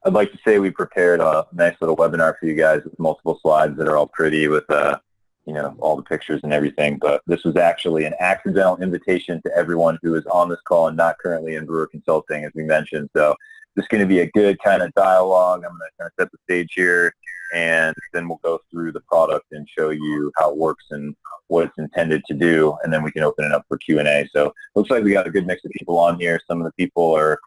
I'd like to say we prepared a nice little webinar for you guys with multiple slides that are all pretty with, all the pictures and everything. But this was actually an accidental invitation to everyone who is on this call and not currently in brewer consulting, as we mentioned. So this is going to be a good kind of dialogue. I'm going to kind of set the stage here, and then we'll go through the product and show you how it works and what it's intended to do, and then we can open it up for Q&A. So looks like we got a good mix of people on here. Some of the people are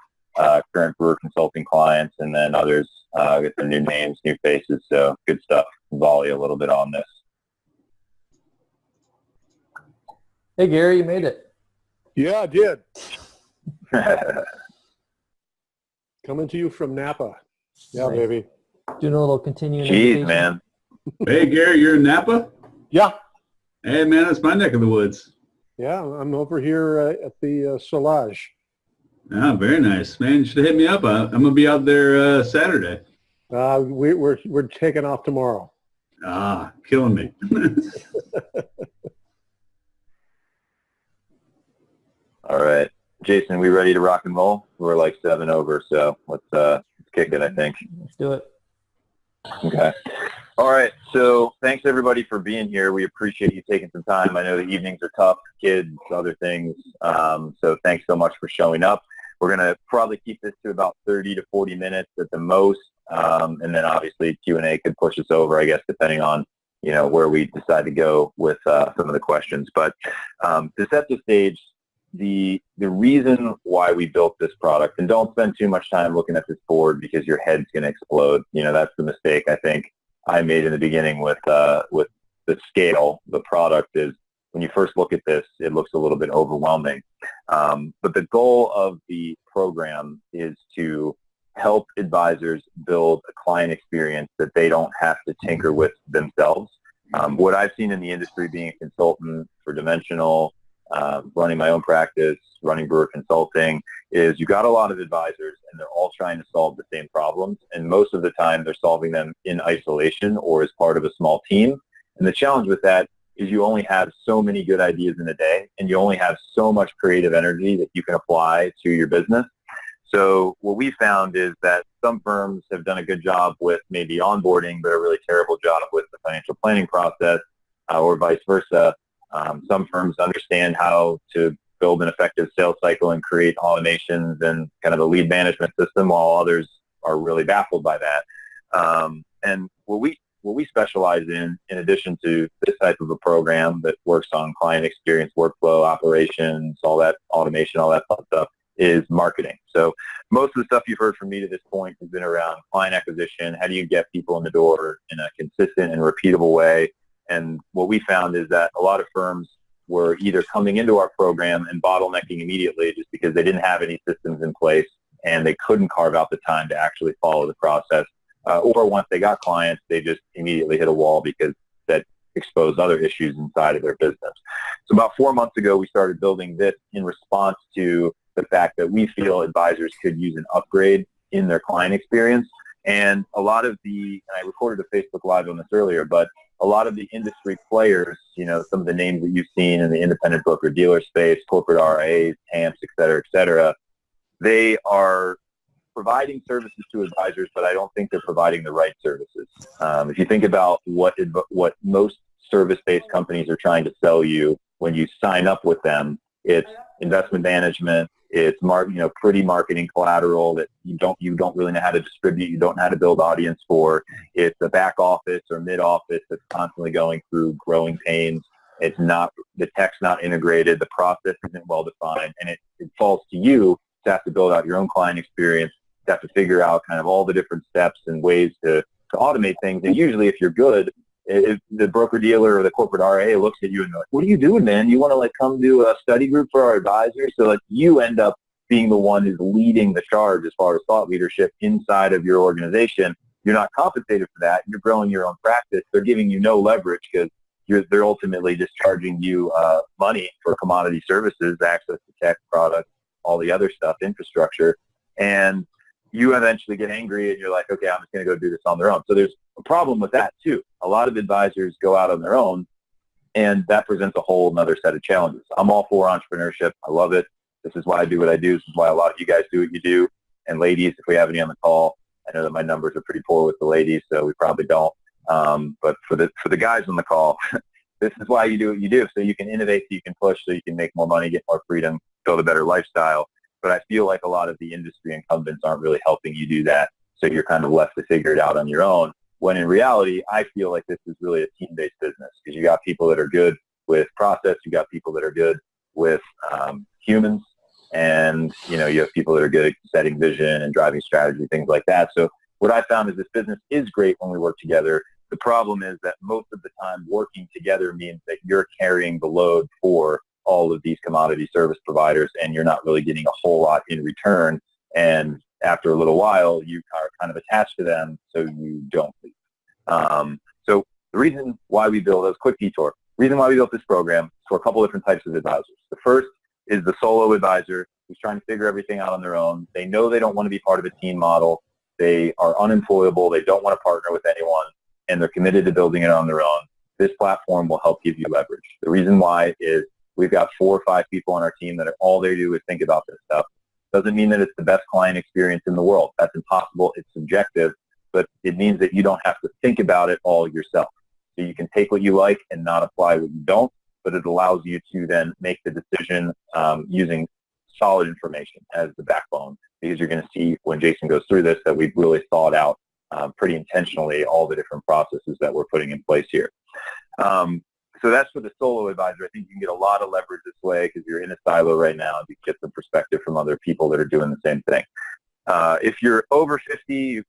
current brewer consulting clients, and then others get their new names, new faces. So good stuff. Volley a little bit on this. Hey, Gary, you made it. Yeah, I did. Coming to you from Napa. Yeah, Nice. baby. Doing a little continuing Jeez, education. man. Hey, Gary, you're in Napa? Yeah. Hey, man, that's my neck of the woods. Yeah, I'm over here at the Solage. Ah, very nice. Man, you should hit me up. I'm going to be out there Saturday. We're taking off tomorrow. Ah, killing me. All right. Jason, we ready to rock and roll? We're like 7 over, so let's kick it, I think. Let's do it. Okay. All right. So thanks, everybody, for being here. We appreciate you taking some time. I know the evenings are tough, kids, other things. So thanks so much for showing up. We're going to probably keep this to about 30 to 40 minutes at the most. And then obviously Q&A could push us over, I guess, depending on, where we decide to go with some of the questions. But to set the stage, the reason why we built this product, and don't spend too much time looking at this board because your head's going to explode. That's the mistake I think I made in the beginning with the scale. The product is, when you first look at this, it looks a little bit overwhelming. But the goal of the program is to help advisors build a client experience that they don't have to tinker with themselves. What I've seen in the industry, being a consultant for Dimensional, running my own practice, running brewer consulting, is you got a lot of advisors and they're all trying to solve the same problems. And most of the time they're solving them in isolation or as part of a small team. And the challenge with that is you only have so many good ideas in a day, and you only have so much creative energy that you can apply to your business. So what we found is that some firms have done a good job with maybe onboarding, but a really terrible job with the financial planning process, or vice versa. Some firms understand how to build an effective sales cycle and create automations and kind of a lead management system, while others are really baffled by that. And what we specialize in addition to this type of a program that works on client experience, workflow, operations, all that automation, all that fun stuff, is marketing. So most of the stuff you've heard from me to this point has been around client acquisition. How do you get people in the door in a consistent and repeatable way? And what we found is that a lot of firms were either coming into our program and bottlenecking immediately just because they didn't have any systems in place and they couldn't carve out the time to actually follow the process. Or once they got clients, they just immediately hit a wall because that exposed other issues inside of their business. So about 4 months ago, we started building this in response to the fact that we feel advisors could use an upgrade in their client experience. And a lot of and I recorded a Facebook Live on this earlier, but a lot of the industry players, some of the names that you've seen in the independent broker-dealer space, corporate RIAs, TAMPs, et cetera, they are providing services to advisors, but I don't think they're providing the right services. If you think about what most service-based companies are trying to sell you when you sign up with them, it's investment management, it's pretty marketing collateral that you don't really know how to distribute, you don't know how to build audience for. It's a back office or mid office that's constantly going through growing pains. The tech's not integrated, the process isn't well defined, and it falls to you to have to build out your own client experience, to have to figure out kind of all the different steps and ways to automate things. And usually if you're good, if the broker-dealer or the corporate RA looks at you and they're like, what are you doing, man? You want to come do a study group for our advisors? So you end up being the one who's leading the charge as far as thought leadership inside of your organization. You're not compensated for that. You're growing your own practice. They're giving you no leverage because they're ultimately just charging you money for commodity services, access to tech, products, all the other stuff, infrastructure. And you eventually get angry and you're like, okay, I'm just going to go do this on their own. So there's a problem with that too. A lot of advisors go out on their own, and that presents a whole another set of challenges. I'm all for entrepreneurship. I love it. This is why I do what I do. This is why a lot of you guys do what you do. And ladies, if we have any on the call, I know that my numbers are pretty poor with the ladies, so we probably don't. But for the guys on the call, this is why you do what you do, so you can innovate, so you can push, so you can make more money, get more freedom, build a better lifestyle. But I feel like a lot of the industry incumbents aren't really helping you do that, so you're kind of left to figure it out on your own. When in reality, I feel like this is really a team-based business, because you got people that are good with process, you got people that are good with humans, and you have people that are good at setting vision and driving strategy, things like that. So what I found is this business is great when we work together. The problem is that most of the time working together means that you're carrying the load for all of these commodity service providers, and you're not really getting a whole lot in return. And after a little while, you are kind of attached to them, so you don't leave. So the reason why we built, as a quick detour, reason why we built this program is for a couple different types of advisors. The first is the solo advisor who's trying to figure everything out on their own. They know they don't want to be part of a team model. They are unemployable. They don't want to partner with anyone, and they're committed to building it on their own. This platform will help give you leverage. The reason why is we've got 4 or 5 people on our team that all they do is think about this stuff. Doesn't mean that it's the best client experience in the world. That's impossible. It's subjective, but it means that you don't have to think about it all yourself. So you can take what you like and not apply what you don't, but it allows you to then make the decision using solid information as the backbone, because you're going to see when Jason goes through this that we've really thought out pretty intentionally all the different processes that we're putting in place here. So that's for the solo advisor. I think you can get a lot of leverage this way because you're in a silo right now, and you get some perspective from other people that are doing the same thing. If you're over 50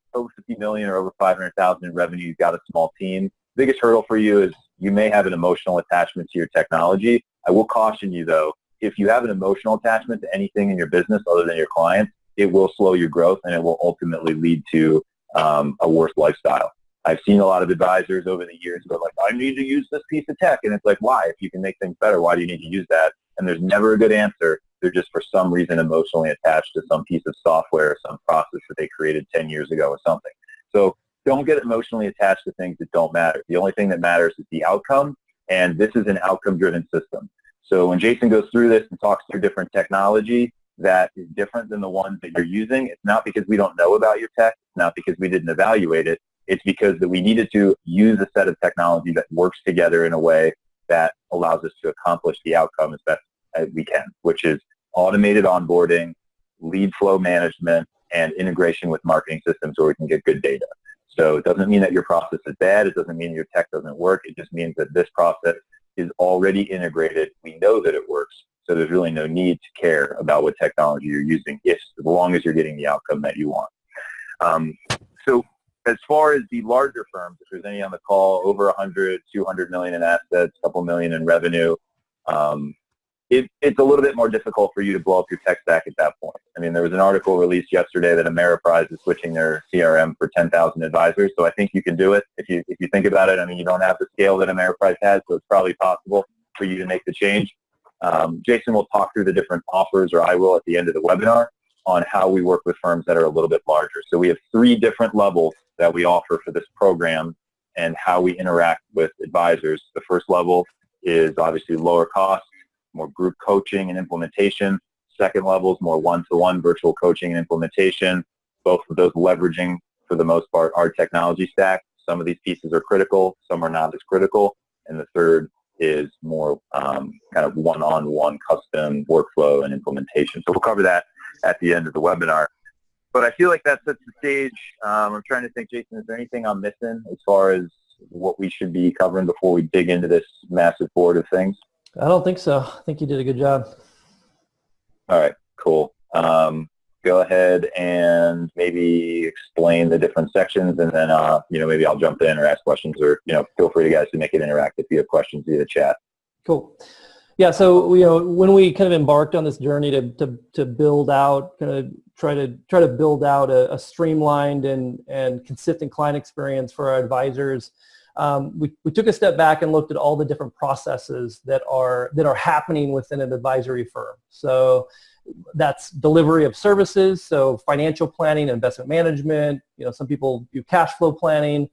million or over 500,000 in revenue, you've got a small team. Biggest hurdle for you is you may have an emotional attachment to your technology. I will caution you though, if you have an emotional attachment to anything in your business other than your clients, it will slow your growth, and it will ultimately lead to a worse lifestyle. I've seen a lot of advisors over the years go like, I need to use this piece of tech. And it's like, why? If you can make things better, why do you need to use that? And there's never a good answer. They're just for some reason emotionally attached to some piece of software or some process that they created 10 years ago or something. So don't get emotionally attached to things that don't matter. The only thing that matters is the outcome, and this is an outcome-driven system. So when Jason goes through this and talks through different technology that is different than the ones that you're using, it's not because we don't know about your tech, it's not because we didn't evaluate it, it's because that we needed to use a set of technology that works together in a way that allows us to accomplish the outcome as best as we can, which is automated onboarding, lead flow management, and integration with marketing systems where we can get good data. So it doesn't mean that your process is bad. It doesn't mean your tech doesn't work. It just means that this process is already integrated. We know that it works. So there's really no need to care about what technology you're using, as long as you're getting the outcome that you want. So as far as the larger firms, if there's any on the call, over 100, 200 million in assets, a couple million in revenue, it's a little bit more difficult for you to blow up your tech stack at that point. I mean, there was an article released yesterday that Ameriprise is switching their CRM for 10,000 advisors. So I think you can do it if you think about it. I mean, you don't have the scale that Ameriprise has, so it's probably possible for you to make the change. Jason will talk through the different offers, or I will at the end of the webinar, on how we work with firms that are a little bit larger. So we have 3 different levels that we offer for this program and how we interact with advisors. The first level is obviously lower cost, more group coaching and implementation. Second level is more one-to-one virtual coaching and implementation. Both of those leveraging, for the most part, our technology stack. Some of these pieces are critical, some are not as critical. And the third is more kind of one-on-one custom workflow and implementation. So we'll cover that at the end of the webinar. But I feel like that sets the stage. I'm trying to think, Jason, is there anything I'm missing as far as what we should be covering before we dig into this massive board of things? I don't think so. I think you did a good job. All right, cool. Go ahead and maybe explain the different sections, and then maybe I'll jump in or ask questions, or feel free to guys to make it interactive if you have questions via the chat. Cool. Yeah. So when we kind of embarked on this journey to build out, kind of try to build out a streamlined and consistent client experience for our advisors, we took a step back and looked at all the different processes that are happening within an advisory firm. So that's delivery of services, so financial planning, investment management. Some people do cash flow planning,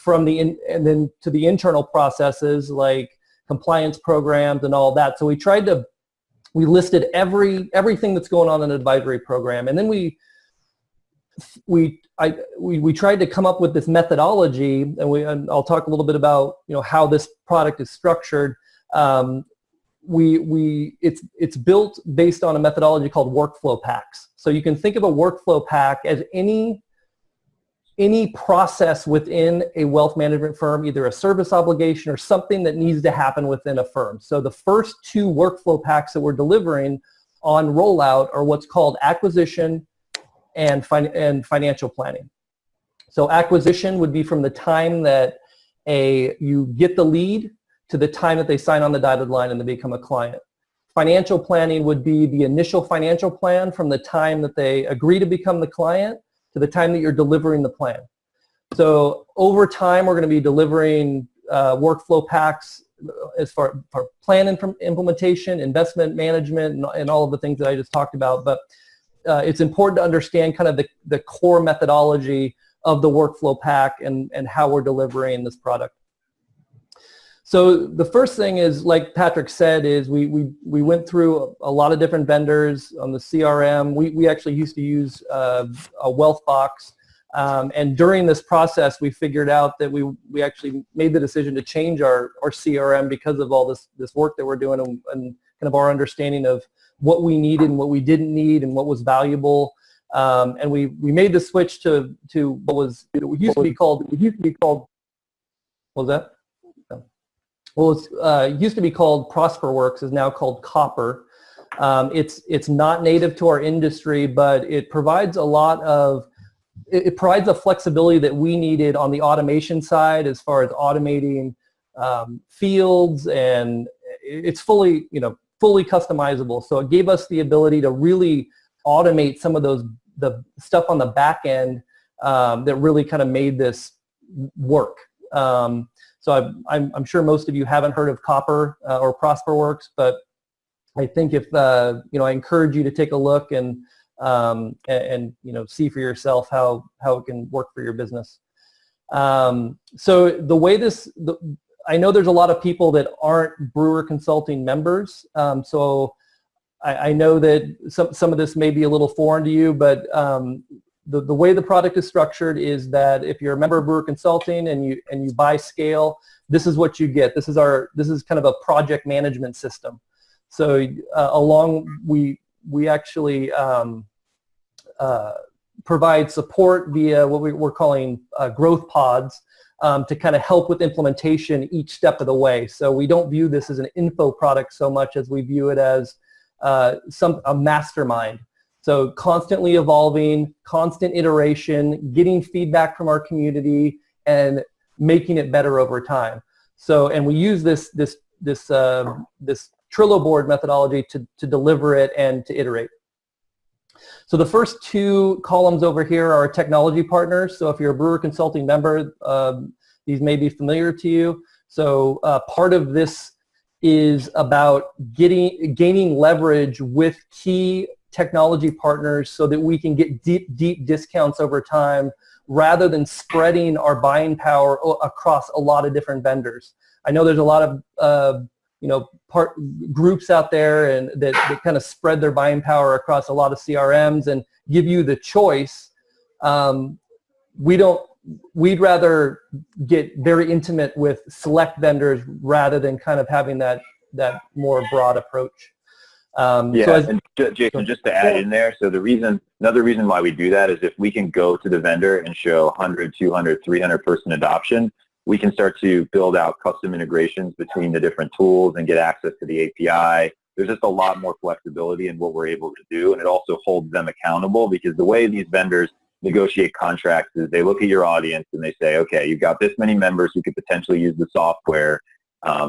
and then to the internal processes like compliance programs and all that. So we listed everything that's going on in an advisory program, and then we we tried to come up with this methodology, and I'll talk a little bit about how this product is structured. It's built based on a methodology called workflow packs. So you can think of a workflow pack as any process within a wealth management firm, either a service obligation or something that needs to happen within a firm. So the first two workflow packs that we're delivering on rollout are what's called acquisition and financial planning. So acquisition would be from the time that you get the lead to the time that they sign on the dotted line and they become a client. Financial planning would be the initial financial plan from the time that they agree to become the client to the time that you're delivering the plan. So over time, we're going to be delivering workflow packs as far for plan implementation, investment management, and all of the things that I just talked about. But it's important to understand kind of the core methodology of the workflow pack and how we're delivering this product. So the first thing is, like Patrick said, is we went through a lot of different vendors on the CRM. We actually used to use a Wealth Box. And during this process, we figured out that we actually made the decision to change our CRM because of all this work that we're doing and kind of our understanding of what we needed and what we didn't need and what was valuable. And we made the switch to what used to be called, what was that? Well, it used to be called ProsperWorks, is now called Copper. It's not native to our industry, but it provides it provides the flexibility that we needed on the automation side as far as automating fields, and it's fully customizable. So it gave us the ability to really automate some of the stuff on the back end that really kind of made this work. So I'm sure most of you haven't heard of Copper or ProsperWorks, but I think if I encourage you to take a look and see for yourself how it can work for your business. So the way I know there's a lot of people that aren't Brewer Consulting members, so I know that some of this may be a little foreign to you, but the way the product is structured is that if you're a member of Brewer Consulting and you buy Scale, this is what you get. This is kind of a project management system. So we actually provide support via what we're calling growth pods to kind of help with implementation each step of the way. So we don't view this as an info product so much as we view it as a mastermind. So constantly evolving, constant iteration, getting feedback from our community, and making it better over time. So, and we use this Trello board methodology to deliver it and to iterate. So the first two columns over here are our technology partners. So if you're a Brewer Consulting member, these may be familiar to you. So part of this is about gaining leverage with key technology partners so that we can get deep discounts over time rather than spreading our buying power across a lot of different vendors. I know there's a lot of groups out there and that kind of spread their buying power across a lot of CRMs and give you the choice. We'd rather get very intimate with select vendors rather than kind of having that more broad approach. And Jason, just to add in there, so another reason why we do that is if we can go to the vendor and show 100, 200, 300 person adoption, we can start to build out custom integrations between the different tools and get access to the API. There's just a lot more flexibility in what we're able to do, and it also holds them accountable because the way these vendors negotiate contracts is they look at your audience and they say, okay, you've got this many members who could potentially use the software.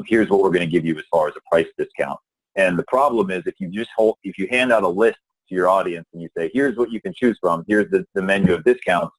Here's what we're going to give you as far as a price discount. And the problem is if you hand out a list to your audience and you say, here's what you can choose from, here's the menu of discounts,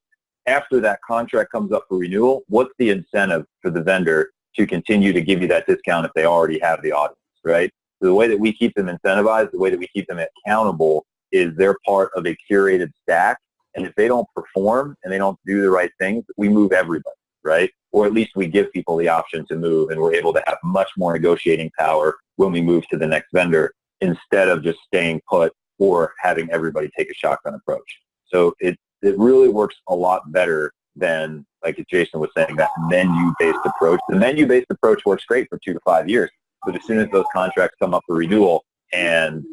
after that contract comes up for renewal, what's the incentive for the vendor to continue to give you that discount if they already have the audience, right? So the way that we keep them incentivized, the way that we keep them accountable is they're part of a curated stack. And if they don't perform and they don't do the right things, we move everybody, right? Or at least we give people the option to move, and we're able to have much more negotiating power when we move to the next vendor instead of just staying put or having everybody take a shotgun approach. So it really works a lot better than, like Jason was saying, that menu-based approach. The menu-based approach works great for 2 to 5 years, but as soon as those contracts come up for renewal and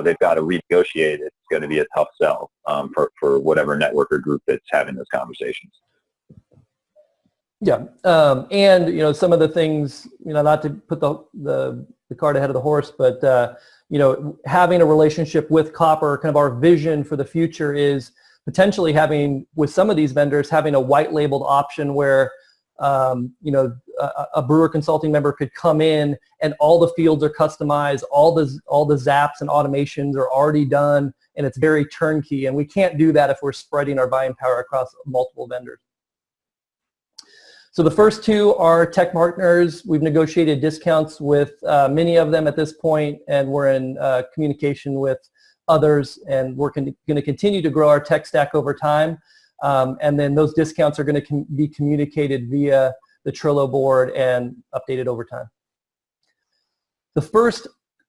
they've got to renegotiate, it's going to be a tough sell for whatever network or group that's having those conversations. Yeah, and some of the things, not to put the cart ahead of the horse, but having a relationship with copper, kind of our vision for the future is potentially having, with some of these vendors, having a white labeled option where a brewer consulting member could come in and all the fields are customized, all the zaps and automations are already done, and it's very turnkey. And we can't do that if we're spreading our buying power across multiple vendors. So the first two are tech partners. We've negotiated discounts with many of them at this point, and we're in communication with others, and we're going to continue to grow our tech stack over time. And then those discounts are going to be communicated via the Trello board and updated over time. The first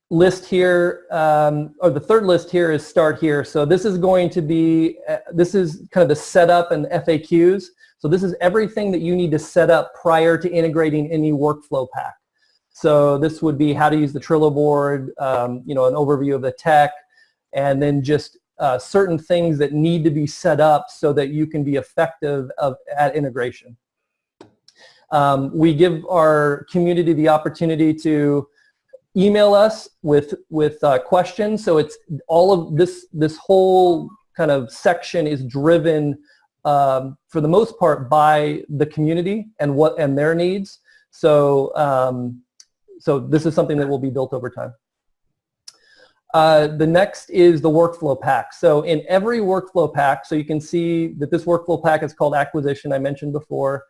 list here, or the third list here, is Start Here. So this is going to be, this is kind of the setup and FAQs. So this is everything that you need to set up prior to integrating any workflow pack. So this would be how to use the Trello board, an overview of the tech, and then just certain things that need to be set up so that you can be effective at integration. We give our community the opportunity to email us with questions. So it's all of this whole kind of section is driven for the most part by the community and their needs. So so this is something that will be built over time. The next is the workflow pack. So in every workflow pack, so you can see that this workflow pack is called Acquisition, I mentioned before.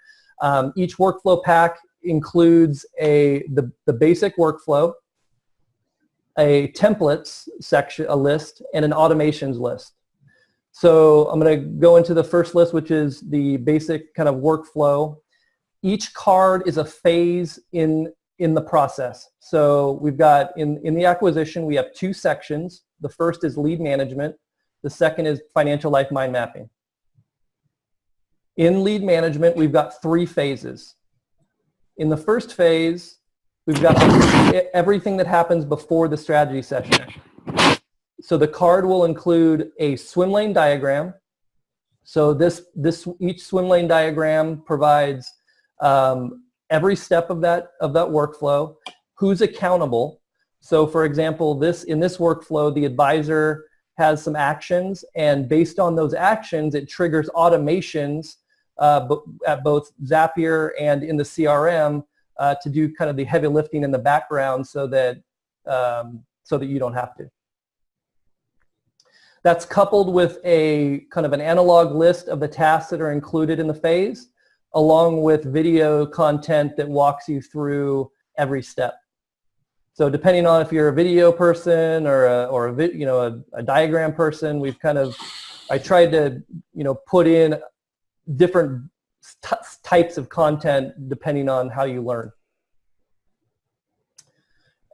Each workflow pack includes the basic workflow, a templates section, a list, and an automations list. So I'm going to go into the first list, which is the basic kind of workflow. Each card is a phase in the process. So we've got, in the acquisition, we have 2 sections. The first is lead management. The second is financial life mind mapping. In lead management, we've got 3 phases. In the first phase, we've got everything that happens before the strategy session. So the card will include a swim lane diagram. So each swim lane diagram provides every step of that workflow, who's accountable. So for example, in this workflow, the advisor has some actions, and based on those actions, it triggers automations at both Zapier and in the CRM to do kind of the heavy lifting in the background so that you don't have to. That's coupled with a kind of an analog list of the tasks that are included in the phase, along with video content that walks you through every step. So depending on if you're a video person or a diagram person, I tried to put in different types of content depending on how you learn.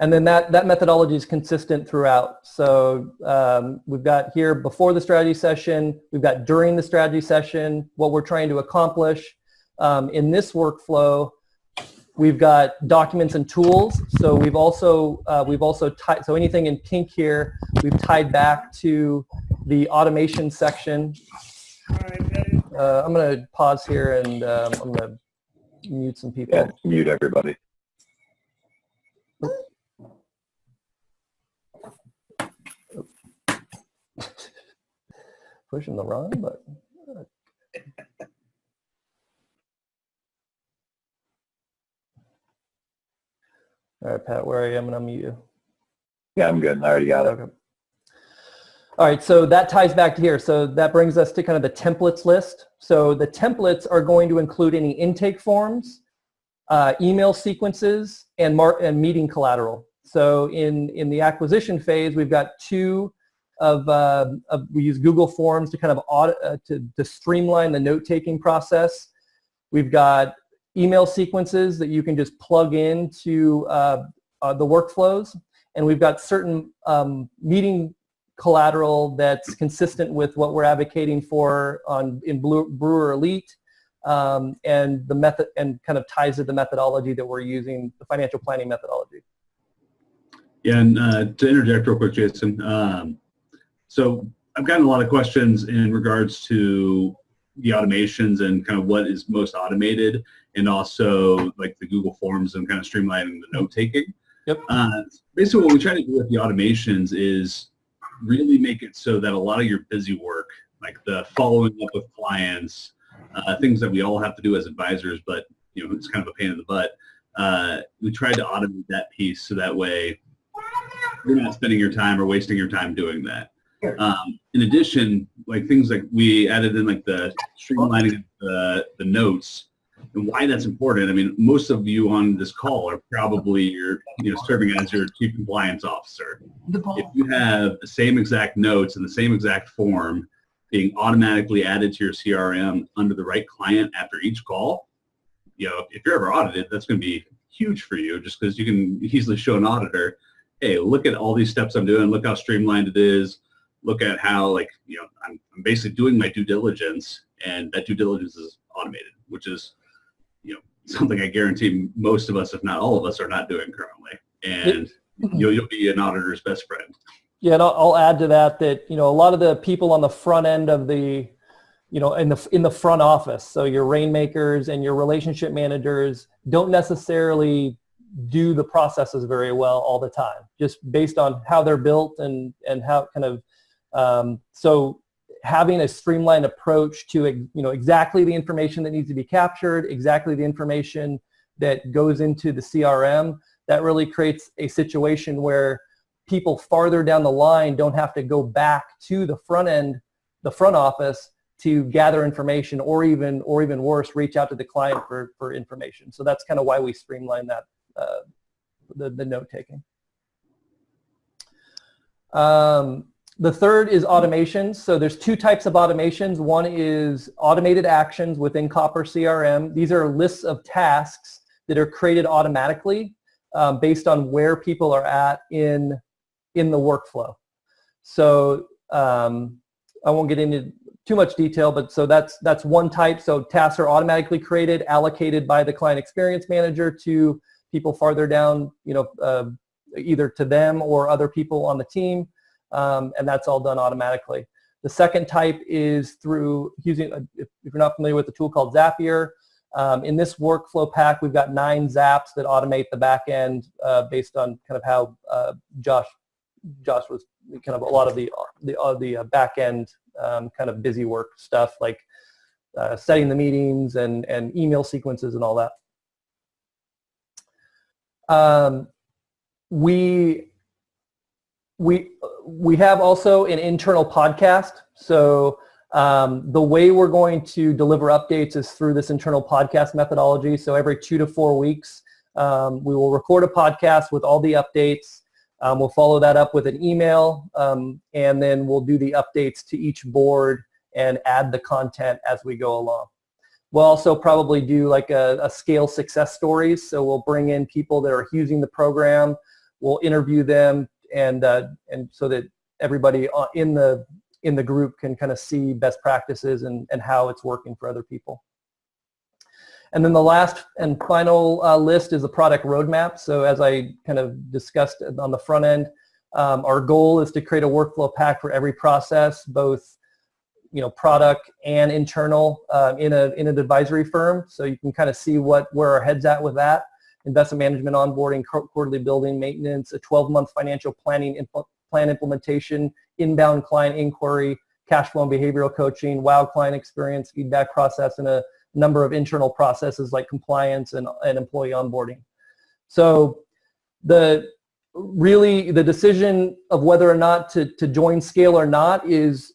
And then that methodology is consistent throughout. So we've got here before the strategy session, we've got during the strategy session, what we're trying to accomplish. In this workflow, we've got documents and tools. So we've also tied, so anything in pink here, we've tied back to the automation section. I'm going to pause here and I'm going to mute some people. Yeah, mute everybody. Pushing the wrong button. All right, Pat, where are you? I'm going to unmute you. Yeah, I'm good. I already got it. Okay. All right, so that ties back to here. So that brings us to kind of the templates list. So the templates are going to include any intake forms, email sequences, and meeting collateral. So in the acquisition phase, we've got 2 we use Google Forms to kind of to streamline the note-taking process. We've got email sequences that you can just plug into the workflows, and we've got certain meeting collateral that's consistent with what we're advocating for in Brewer Elite, and the method, and kind of ties to the methodology that we're using, the financial planning methodology. Yeah, and to interject real quick, Jason. So I've gotten a lot of questions in regards to the automations and kind of what is most automated, and also like the Google Forms and kind of streamlining the note taking. Yep. Basically, what we try to do with the automations is really make it so that a lot of your busy work, like the following up with clients, things that we all have to do as advisors, but it's kind of a pain in the butt. We try to automate that piece so that way you're not spending your time or wasting your time doing that. In addition, like things like we added in like the streamlining of the notes, and why that's important. I mean, most of you on this call are probably serving as your chief compliance officer. If you have the same exact notes and the same exact form being automatically added to your CRM under the right client after each call, if you're ever audited, that's going to be huge for you, just because you can easily show an auditor, hey, look at all these steps I'm doing. Look how streamlined it is. Look at how I'm basically doing my due diligence, and that due diligence is automated, which is something I guarantee most of us, if not all of us, are not doing currently. And you'll be an auditor's best friend. Yeah, and I'll add to that a lot of the people on the front end of the in the front office, so your rainmakers and your relationship managers, don't necessarily do the processes very well all the time, just based on how they're built and how kind of so having a streamlined approach to exactly the information that needs to be captured, exactly the information that goes into the CRM, that really creates a situation where people farther down the line don't have to go back to the front end, the front office, to gather information, or even worse, reach out to the client for information. So that's kind of why we streamline that, the note taking. The third is automations. So there's two types of automations. One is automated actions within Copper CRM. These are lists of tasks that are created automatically based on where people are at in the workflow. So I won't get into too much detail, but so that's one type. So tasks are automatically created, allocated by the client experience manager to people farther down, either to them or other people on the team. And that's all done automatically. The second type is through using, if you're not familiar with the tool called Zapier, in this workflow pack, we've got 9 zaps that automate the back end based on kind of how Josh was kind of a lot of the back end kind of busy work stuff, like setting the meetings and email sequences and all that. We have also an internal podcast. So the way we're going to deliver updates is through this internal podcast methodology. So every 2 to 4 weeks, we will record a podcast with all the updates. We'll follow that up with an email, and then we'll do the updates to each board and add the content as we go along. We'll also probably do like a scale success stories. So we'll bring in people that are using the program. We'll interview them, and so that everybody in the group can kind of see best practices and how it's working for other people. And then the last and final list is the product roadmap. So as I kind of discussed on the front end, our goal is to create a workflow pack for every process, both product and internal in an advisory firm. So you can kind of see where our head's at with that. Investment management, onboarding, quarterly building, maintenance, a 12-month financial planning plan implementation, inbound client inquiry, cash flow and behavioral coaching, wow client experience, feedback process, and a number of internal processes like compliance and employee onboarding. So the decision of whether or not to join Scale or not is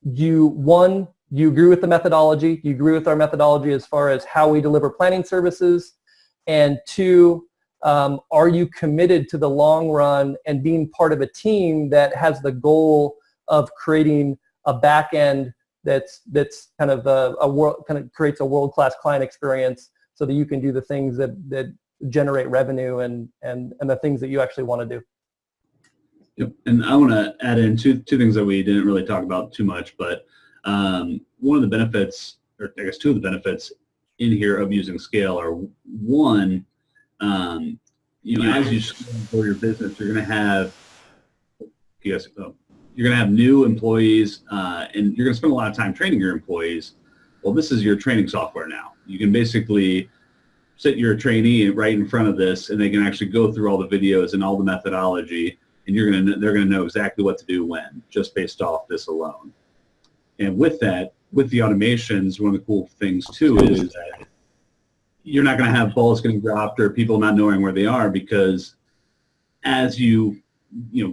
you agree with the methodology, you agree with our methodology as far as how we deliver planning services, and 2, are you committed to the long run and being part of a team that has the goal of creating a back end that's kind of creates a world-class client experience, so that you can do the things that generate revenue and the things that you actually want to do. Yep. And I want to add in two things that we didn't really talk about too much, but one of the benefits, or I guess two of the benefits in here of using Scale are, one, as you grow your business, you're going to have new employees, and you're going to spend a lot of time training your employees. Well, this is your training software now. You can basically sit your trainee right in front of this, and they can actually go through all the videos and all the methodology, and they're going to know exactly what to do when, just based off this alone. And with that, with the automations, one of the cool things too is that you're not going to have balls getting dropped or people not knowing where they are, because as you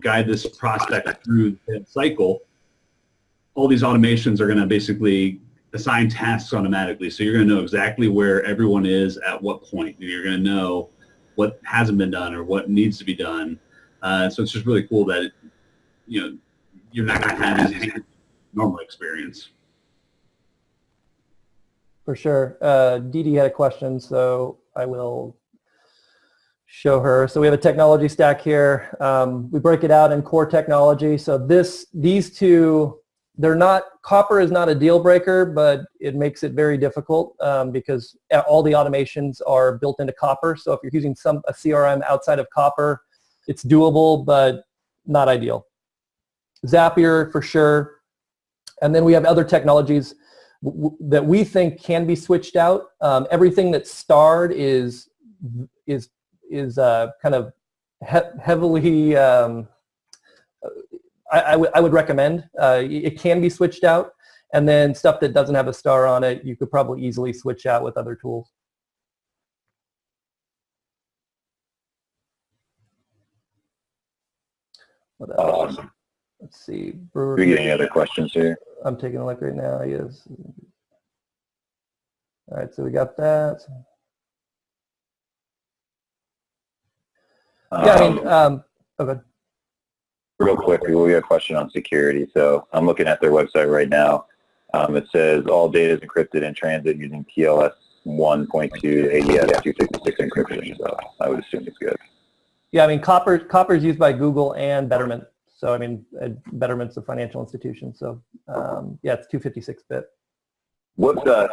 guide this prospect through the cycle, all these automations are going to basically assign tasks automatically. So you're going to know exactly where everyone is at what point. You're going to know what hasn't been done or what needs to be done. So it's just really cool that you're not going to have this normal experience. For sure. Dee Dee had a question, so I will show her. So we have a technology stack here. We break it out in core technology. So these two, copper is not a deal breaker, but it makes it very difficult because all the automations are built into copper. So if you're using a CRM outside of copper, it's doable, but not ideal. Zapier for sure. And then we have other technologies that we think can be switched out. Everything that's starred is kind of heavily, I would recommend. It can be switched out, and then stuff that doesn't have a star on it, you could probably easily switch out with other tools. What else? Awesome. Let's see. Do we get any other questions here? I'm taking a look right now. Yes. All right, so we got that. Yeah, I mean, okay. Real quick, we have a question on security. So I'm looking at their website right now. It says all data is encrypted in transit using TLS 1.2 AES 256 encryption. So I would assume it's good. Yeah, I mean, copper is used by Google and Betterment. So I mean, Betterment's a financial institution. So yeah, it's 256-bit.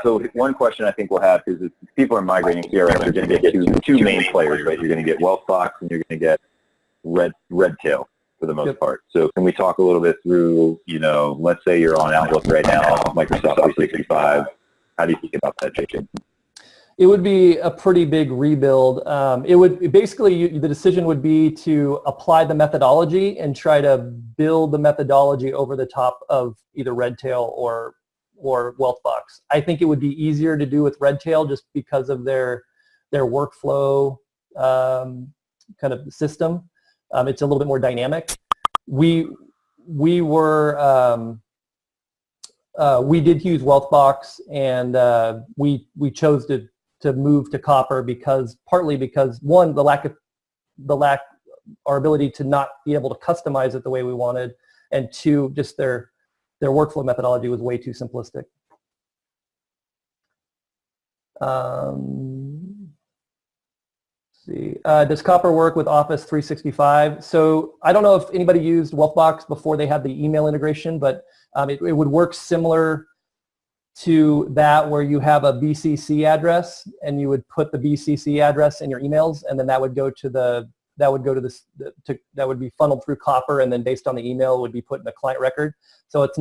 So one question I think we'll have is if people are migrating CRM, you're going to get two main players, right? You're going to get Wealthbox and you're going to get Redtail for the most part. So can we talk a little bit through, let's say you're on Outlook right now, Microsoft 365. How do you think about that, Jason? It would be a pretty big rebuild. It would basically, the decision would be to apply the methodology and try to build the methodology over the top of either Redtail or Wealthbox. I think it would be easier to do with Redtail just because of their workflow kind of system. It's a little bit more dynamic. We did use Wealthbox, and we chose to move to copper partly because one, our ability to not be able to customize it the way we wanted, and two, just their workflow methodology was way too simplistic. Let's see. Does copper work with Office 365? So I don't know if anybody used Wealthbox before they had the email integration, but it would work similar to that, where you have a BCC address and you would put the BCC address in your emails, and then that would be funneled through copper, and then based on the email would be put in the client record. So it's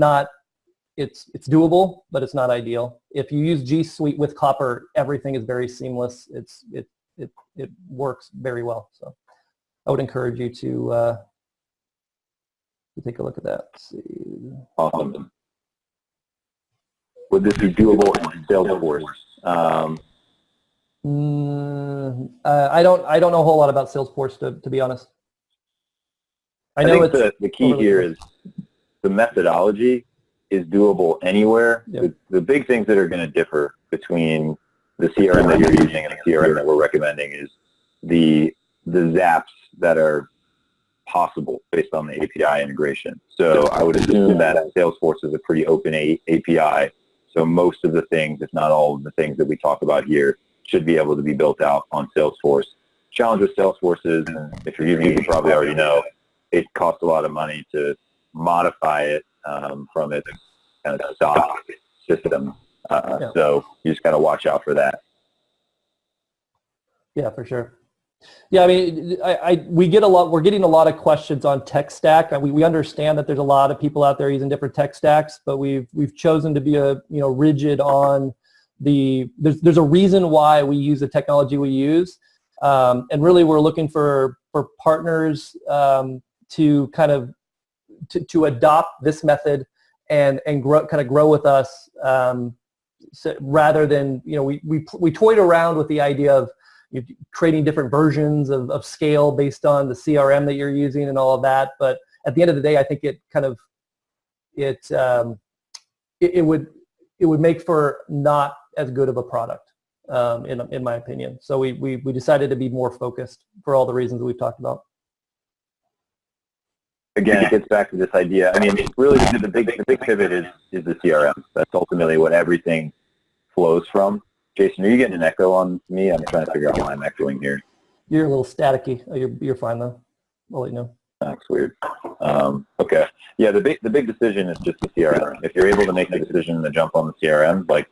doable, but it's not ideal. If you use G Suite with copper, everything is very seamless. It works very well. So I would encourage you to take a look at that. Let's see. Awesome. Would this be doable in Salesforce? I don't know a whole lot about Salesforce, to be honest. I think the key here is the methodology is doable anywhere. Yep. The big things that are going to differ between the CRM that you're using and the CRM that we're recommending is the zaps that are possible based on the API integration. So I would assume that Salesforce is a pretty open API. So most of the things, if not all of the things that we talk about here, should be able to be built out on Salesforce. Challenge with Salesforce is, and if you're using it, you probably already know, it costs a lot of money to modify it from its kind of stock system. So you just got to watch out for that. Yeah, for sure. Yeah, I mean, we're getting a lot of questions on tech stack. We understand that there's a lot of people out there using different tech stacks, but we've chosen to be rigid on there's a reason why we use the technology we use, and really we're looking for partners to kind of to adopt this method and grow with us, so rather than we toyed around with the idea of creating different versions of scale based on the CRM that you're using and all of that. But at the end of the day, I think it would make for not as good of a product, in my opinion. So we decided to be more focused for all the reasons we've talked about. Again, it gets back to this idea. I mean, really the big pivot is the CRM. That's ultimately what everything flows from. Jason, are you getting an echo on me? I'm trying to figure out why I'm echoing here. You're a little staticky. Oh, you're fine though. I'll let you know. That's weird. Okay. Yeah, the big decision is just the CRM. If you're able to make the decision to jump on the CRM, like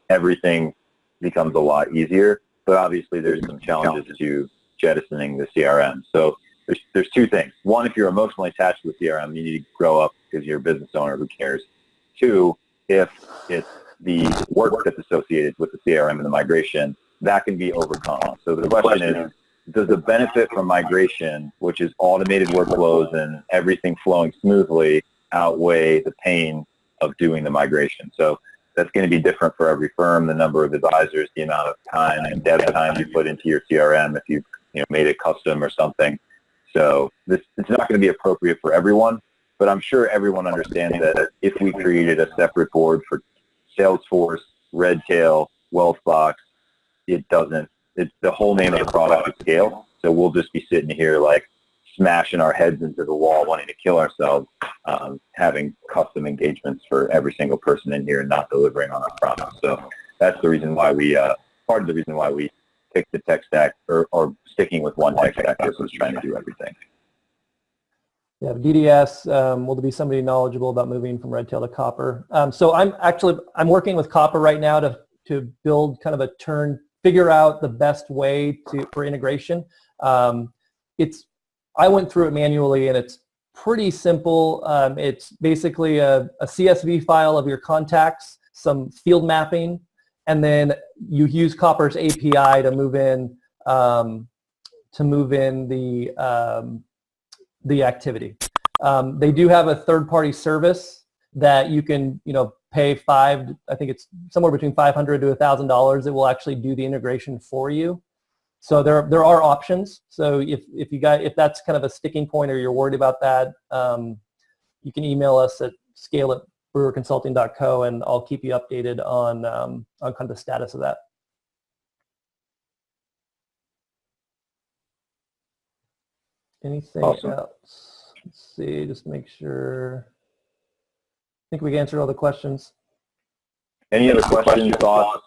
everything becomes a lot easier. But obviously, there's some challenges to jettisoning the CRM. So there's two things. One, if you're emotionally attached to the CRM, you need to grow up because you're a business owner. Who cares? Two, if it's the work that's associated with the CRM and the migration, that can be overcome. So the question is, does the benefit from migration, which is automated workflows and everything flowing smoothly, outweigh the pain of doing the migration? So that's going to be different for every firm, the number of advisors, the amount of time and dev time you put into your CRM if you made it custom or something. So it's not going to be appropriate for everyone, but I'm sure everyone understands that if we created a separate board for Salesforce, Redtail, Wealthbox, it's the whole name of the product is scale. So we'll just be sitting here like smashing our heads into the wall, wanting to kill ourselves, having custom engagements for every single person in here and not delivering on our promise. So that's the reason why part of the reason why we picked the tech stack or sticking with one tech stack versus trying to do everything. Yeah, DDS will be somebody knowledgeable about moving from Redtail to Copper. So I'm working with Copper right now to build kind of figure out the best way for integration. I went through it manually and it's pretty simple. It's basically a CSV file of your contacts, some field mapping, and then you use Copper's API to move in the activity. They do have a third-party service that you can, pay I think it's somewhere between $500 to $1,000. It will actually do the integration for you. So there are options. So if that's kind of a sticking point or you're worried about that, you can email us at scale@brewerconsulting.co and I'll keep you updated on kind of the status of that. Anything else? Let's see, just make sure. I think we answered all the questions. Any other questions, thoughts?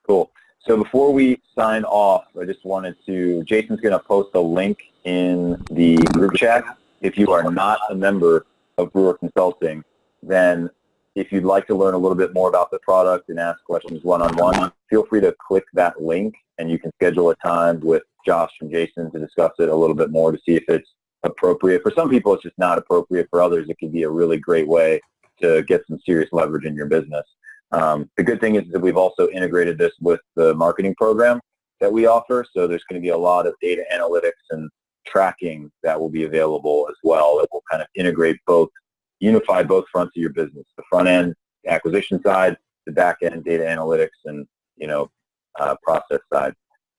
Cool. So before we sign off, I just wanted Jason's going to post a link in the group chat. If you are not a member of Brewer Consulting, then if you'd like to learn a little bit more about the product and ask questions one-on-one, feel free to click that link and you can schedule a time with Josh and Jason to discuss it a little bit more to see if it's appropriate. For some people, it's just not appropriate. For others, it could be a really great way to get some serious leverage in your business. The good thing is that we've also integrated this with the marketing program that we offer. So there's going to be a lot of data analytics and tracking that will be available as well. It will kind of unify both fronts of your business, the front end, the acquisition side, the back end, data analytics, and process side.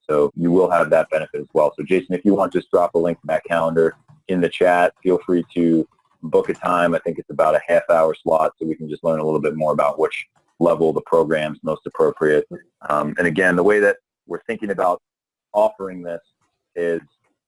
So you will have that benefit as well. So Jason, if you want, just drop a link to that calendar in the chat. Feel free to book a time. I think it's about a half-hour slot, so we can just learn a little bit more about which level the program's most appropriate. And again, the way that we're thinking about offering this is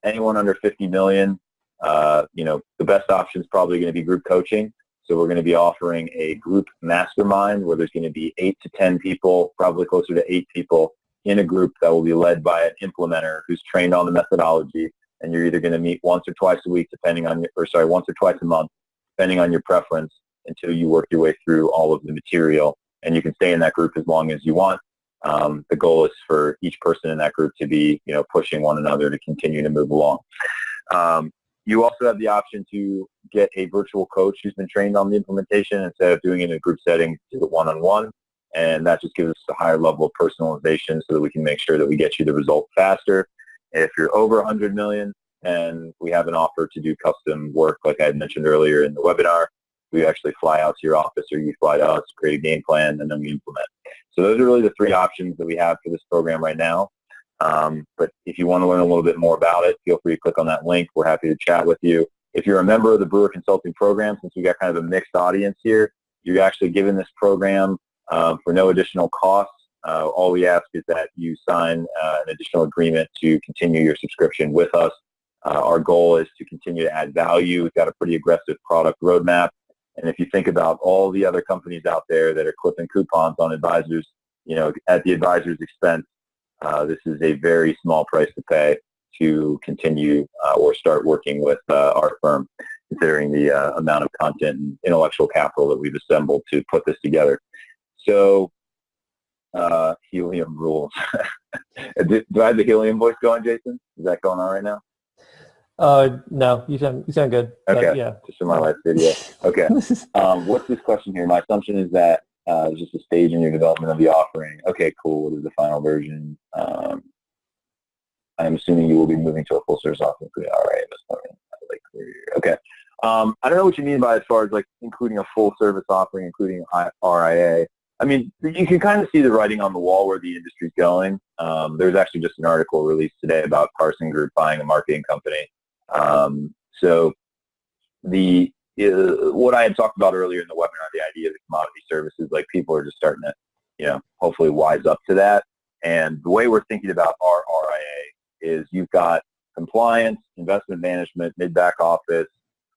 anyone under 50 million. The best option is probably going to be group coaching. So we're going to be offering a group mastermind where there's going to be 8 to 10 people, probably closer to 8 people in a group that will be led by an implementer who's trained on the methodology. And you're either going to meet once or twice a week, once or twice a month, depending on your preference, until you work your way through all of the material. And you can stay in that group as long as you want. The goal is for each person in that group to be, pushing one another to continue to move along. You also have the option to get a virtual coach who's been trained on the implementation instead of doing it in a group setting, do it one-on-one. And that just gives us a higher level of personalization so that we can make sure that we get you the result faster. If you're over 100 million, and we have an offer to do custom work, like I had mentioned earlier in the webinar, we actually fly out to your office or you fly to us, create a game plan, and then we implement. So those are really the 3 options that we have for this program right now. But if you want to learn a little bit more about it, feel free to click on that link. We're happy to chat with you. If you're a member of the Brewer Consulting program, since we got kind of a mixed audience here, you're actually given this program for no additional cost. All we ask is that you sign an additional agreement to continue your subscription with us. Our goal is to continue to add value. We've got a pretty aggressive product roadmap. And if you think about all the other companies out there that are clipping coupons on advisors, at the advisor's expense, this is a very small price to pay to continue or start working with our firm, considering the amount of content and intellectual capital that we've assembled to put this together. So, helium rules. Do I have the helium voice going, Jason? Is that going on right now? No, you sound good. Okay, yeah. Just in my last video. Okay. What's this question here? My assumption is that it's just a stage in your development of the offering. Okay, cool. What is the final version? I'm assuming you will be moving to a full service offering. All right. Okay. I don't know what you mean by as far as like including a full service offering, including RIA. I mean, you can kind of see the writing on the wall where the industry's going. There's actually just an article released today about Carson Group buying a marketing company. So what I had talked about earlier in the webinar, the idea of the commodity services, like people are just starting to, hopefully wise up to that. And the way we're thinking about our RIA is you've got compliance, investment management, mid-back office,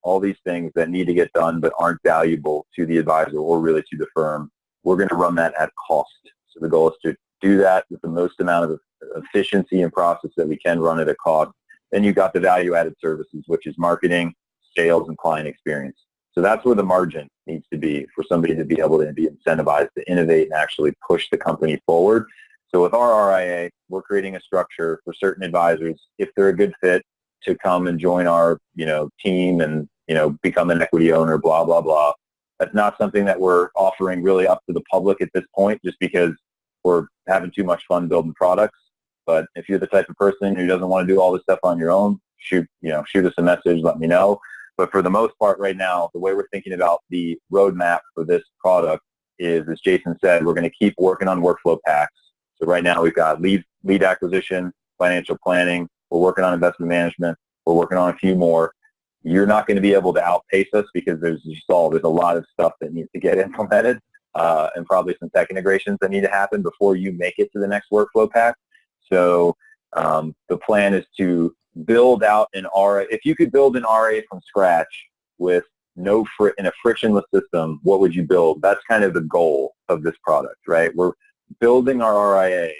all these things that need to get done but aren't valuable to the advisor or really to the firm. We're going to run that at cost. So the goal is to do that with the most amount of efficiency and process that we can run it at cost. Then you've got the value-added services, which is marketing, sales, and client experience. So that's where the margin needs to be for somebody to be able to be incentivized to innovate and actually push the company forward. So with our RIA, we're creating a structure for certain advisors, if they're a good fit, to come and join our, team and, become an equity owner, blah, blah, blah. That's not something that we're offering really up to the public at this point, just because we're having too much fun building products. But if you're the type of person who doesn't want to do all this stuff on your own, shoot us a message, let me know. But for the most part right now, the way we're thinking about the roadmap for this product is, as Jason said, we're going to keep working on workflow packs. So right now we've got lead acquisition, financial planning, we're working on investment management, we're working on a few more. You're not going to be able to outpace us because there's a lot of stuff that needs to get implemented and probably some tech integrations that need to happen before you make it to the next workflow pack. So the plan is to build out an RA. If you could build an RA from scratch with in a frictionless system, what would you build? That's kind of the goal of this product, right? We're building our RIA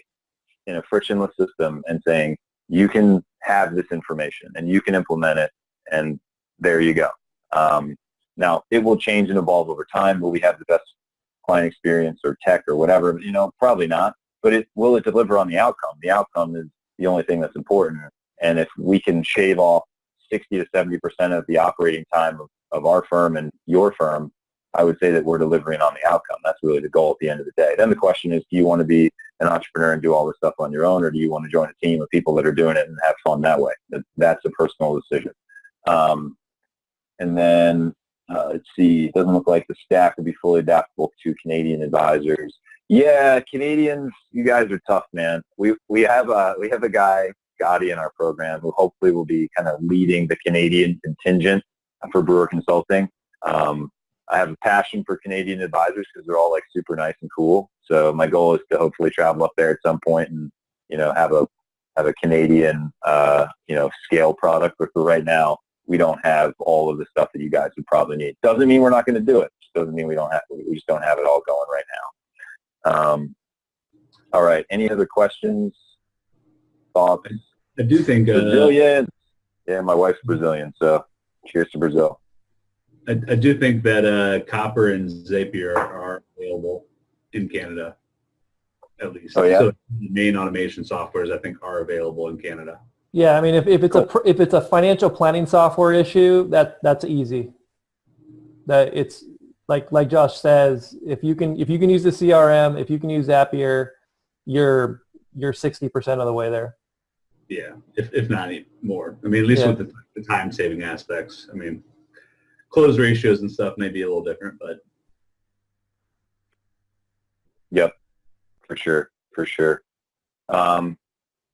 in a frictionless system and saying, you can have this information and you can implement it, and there you go. Now, it will change and evolve over time. Will we have the best client experience or tech or whatever? Probably not. But will it deliver on the outcome? The outcome is the only thing that's important. And if we can shave off 60 to 70% of the operating time of our firm and your firm, I would say that we're delivering on the outcome. That's really the goal at the end of the day. Then the question is, do you want to be an entrepreneur and do all this stuff on your own, or do you want to join a team of people that are doing it and have fun that way? That's a personal decision. And then, let's see, it doesn't look like the staff would be fully adaptable to Canadian advisors. Yeah, Canadians, you guys are tough, man. We have a guy, Gotti, in our program who hopefully will be kind of leading the Canadian contingent for Brewer Consulting. I have a passion for Canadian advisors because they're all like super nice and cool. So my goal is to hopefully travel up there at some point and have a Canadian scale product. But for right now, we don't have all of the stuff that you guys would probably need. Doesn't mean we're not going to do it. Just doesn't mean we just don't have it all going right now. All right. Any other questions? Thoughts? I do think Brazilian. Yeah, my wife's Brazilian, so cheers to Brazil. I do think that Copper and Zapier are available in Canada, at least. Oh, yeah? So the main automation softwares I think are available in Canada. Yeah, I mean, if it's a financial planning software issue, that's easy. That it's like Josh says, if you can use the CRM, if you can use Zapier, you're 60% of the way there. Yeah, if not even more. I mean, at least with the time saving aspects. I mean, close ratios and stuff may be a little different, but yep, for sure.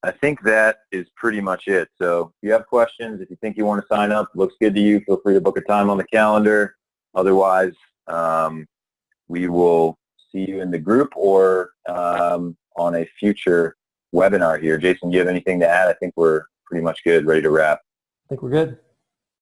I think that is pretty much it. So if you have questions, if you think you want to sign up, looks good to you, feel free to book a time on the calendar. Otherwise, we will see you in the group or on a future webinar here. Jason, do you have anything to add? I think we're pretty much good, ready to wrap. I think we're good.